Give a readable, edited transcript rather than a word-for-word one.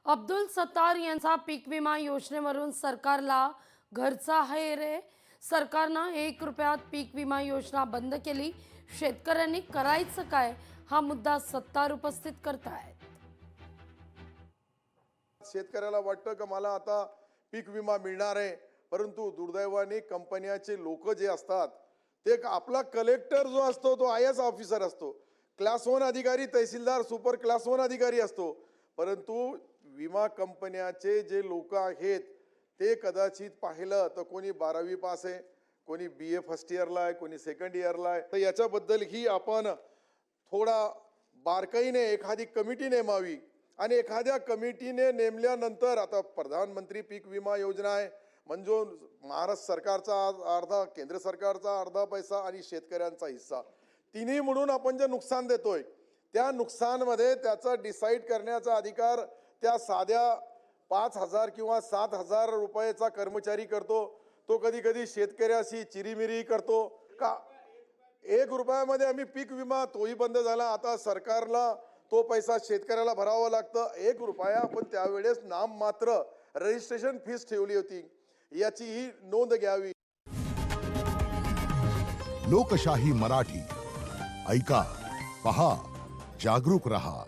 अब्दुल सत्तार यांचा पीक विमा योजनेवरून सरकारला घरचा आहे रे. सरकारनं 1 रुपयात पीक विमा योजना बंद केली. शेतकऱ्यांनी करायचं काय, हा मुद्दा सत्तार उपस्थित करतायत. शेतकऱ्याला वाटतं की मला आता पीक विमा मिळणार आहे, परंतु दुर्दैवाने कंपन्याचे लोक जे असतात ते आपला कलेक्टर जो असतो तो आय एस ऑफिसर असतो, क्लास 1 अधिकारी, तहसीलदार, सुपर क्लास 1 अधिकारी असतो, परंतु विमा कंपन्याचे जे लोक आहेत ते कदाचित पाहिलं तर कोणी 12वी पास आहे, कोणी BA फर्स्ट इयरला आहे, कोणी सेकंड इयरला आहे. तर याच्याबद्दल ही आपण थोडा बारकाईने एखादी कमिटी नेमावी आणि एखाद्या कमिटीने नेमल्यानंतर आता प्रधानमंत्री पीक विमा योजना आहे म्हणजे महाराष्ट्र सरकारचा अर्धा, केंद्र सरकारचा अर्धा पैसा आणि शेतकऱ्यांचा हिस्सा, तिन्ही म्हणून आपण जे नुकसान देतोय त्या नुकसानमध्ये त्याचा डिसाईड करण्याचा अधिकार त्या साध्या 5,000 किंवा 7,000 रुपयाचा कर्मचारी करतो. तो कधी कधी शेतकऱ्याशी चिरीमिरी करतो का. 1 रुपयामध्ये आम्ही पीक विमा तोही बंद झाला. आता सरकारला तो पैसा शेतकऱ्याला भरावा लागतं. 1 रुपया आपण त्यावेळेस नाम मात्र रजिस्ट्रेशन फीस ठेवली होती, याचीही नोंद घ्यावी. लोकशाही मराठी ऐका, पहा, जागरूक रहा.